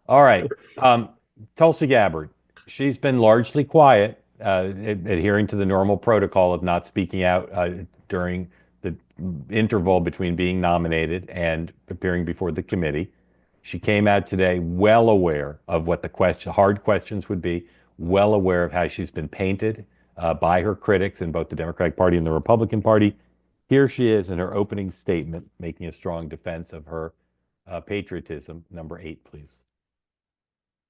All right. Tulsi Gabbard, she's been largely quiet, adhering to the normal protocol of not speaking out during the interval between being nominated and appearing before the committee. She came out today well aware of what the hard questions would be, well aware of how she's been painted by her critics in both the Democratic Party and the Republican Party. Here she is in her opening statement, making a strong defense of her patriotism. Number 8, please.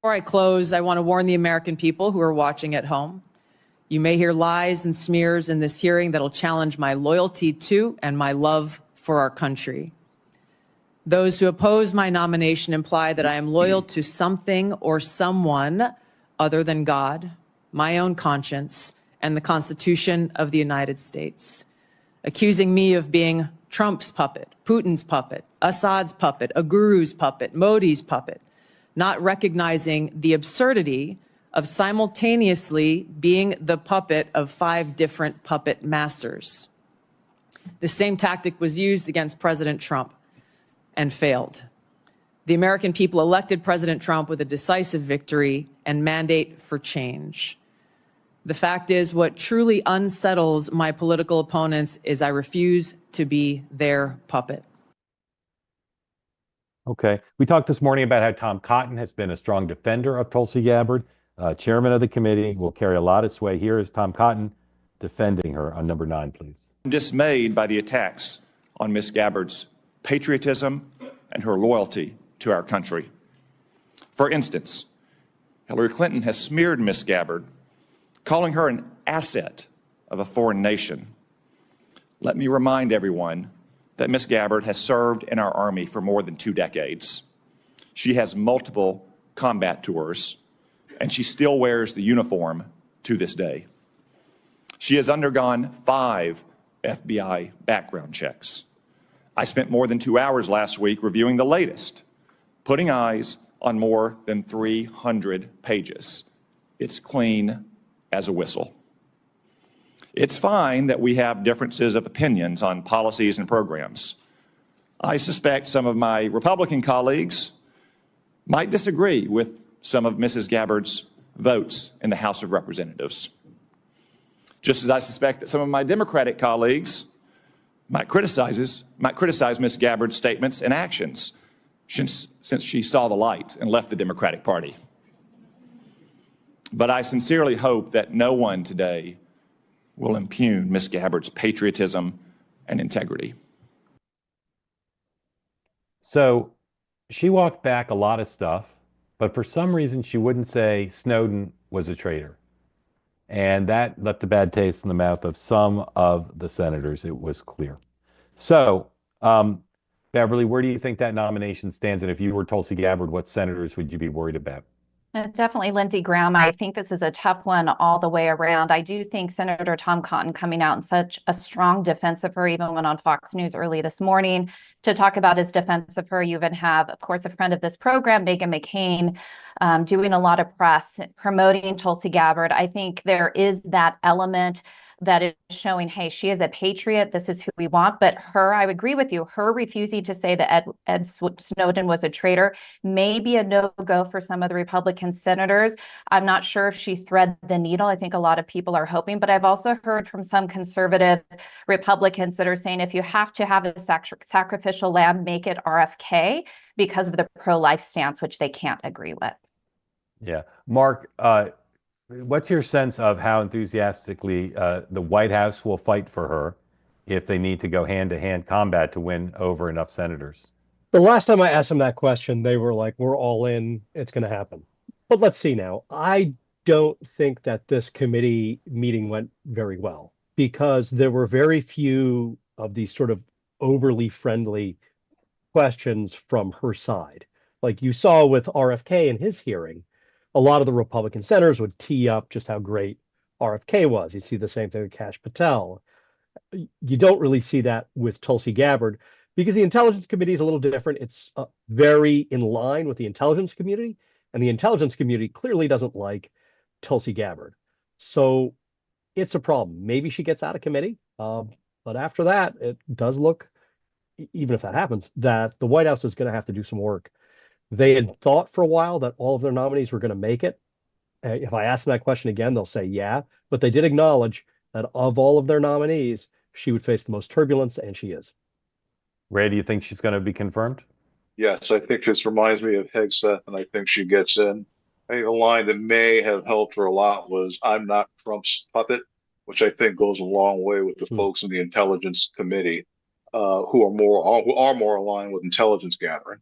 Before I close, I want to warn the American people who are watching at home. You may hear lies and smears in this hearing that'll challenge my loyalty to and my love for our country. Those who oppose my nomination imply that I am loyal to something or someone other than God, my own conscience, and the Constitution of the United States, accusing me of being Trump's puppet, Putin's puppet, Assad's puppet, a guru's puppet, Modi's puppet, not recognizing the absurdity of simultaneously being the puppet of 5 different puppet masters. The same tactic was used against President Trump and failed. The American people elected President Trump with a decisive victory and mandate for change. The fact is, what truly unsettles my political opponents is I refuse to be their puppet. Okay. We talked this morning about how Tom Cotton has been a strong defender of Tulsi Gabbard. Chairman of the committee will carry a lot of sway. Here is Tom Cotton defending her on number 9, please. I'm dismayed by the attacks on Ms. Gabbard's patriotism and her loyalty to our country. For instance, Hillary Clinton has smeared Ms. Gabbard, calling her an asset of a foreign nation. Let me remind everyone that Ms. Gabbard has served in our Army for more than 2 decades. She has multiple combat tours, and she still wears the uniform to this day. She has undergone 5 FBI background checks. I spent more than 2 hours last week reviewing the latest, putting eyes on more than 300 pages. It's clean as a whistle. It's fine that we have differences of opinions on policies and programs. I suspect some of my Republican colleagues might disagree with some of Mrs. Gabbard's votes in the House of Representatives. Just as I suspect that some of my Democratic colleagues might criticize Ms. Gabbard's statements and actions since she saw the light and left the Democratic Party. But I sincerely hope that no one today will impugn Ms. Gabbard's patriotism and integrity. So she walked back a lot of stuff, but for some reason she wouldn't say Snowden was a traitor. And that left a bad taste in the mouth of some of the senators, it was clear. So, Beverly, where do you think that nomination stands? And if you were Tulsi Gabbard, what senators would you be worried about? Definitely Lindsey Graham. I think this is a tough one all the way around. I do think Senator Tom Cotton coming out in such a strong defense of her, even went on Fox News early this morning to talk about his defense of her. You even have, of course, a friend of this program, Meghan McCain, doing a lot of press promoting Tulsi Gabbard. I think there is that element that is showing, hey, she is a patriot. This is who we want. But her, I agree with you, her refusing to say that Ed Snowden was a traitor may be a no-go for some of the Republican senators. I'm not sure if she thread the needle. I think a lot of people are hoping, but I've also heard from some conservative Republicans that are saying if you have to have a sacrificial lamb, make it RFK because of the pro-life stance, which they can't agree with. Yeah. Mark, what's your sense of how enthusiastically the White House will fight for her if they need to go hand-to-hand combat to win over enough senators? The last time I asked them that question, they were like, we're all in, it's going to happen. But let's see now. I don't think that this committee meeting went very well because there were very few of these sort of overly friendly questions from her side. Like you saw with RFK in his hearing, a lot of the Republican senators would tee up just how great RFK was. You see the same thing with Kash Patel. You don't really see that with Tulsi Gabbard because the Intelligence Committee is a little different. It's very in line with the intelligence community, and the intelligence community clearly doesn't like Tulsi Gabbard. So it's a problem. Maybe she gets out of committee, but after that, it does look, even if that happens, that the White House is going to have to do some work They had thought for a while that all of their nominees were going to make it. If I ask them that question again, they'll say yeah. But they did acknowledge that of all of their nominees, she would face the most turbulence, and she is. Ray, do you think she's going to be confirmed? Yes, I think this reminds me of Hegseth, and I think she gets in. I think a line that may have helped her a lot was "I'm not Trump's puppet," which I think goes a long way with the Hmm. folks in the Intelligence Committee, who are more aligned with intelligence gathering.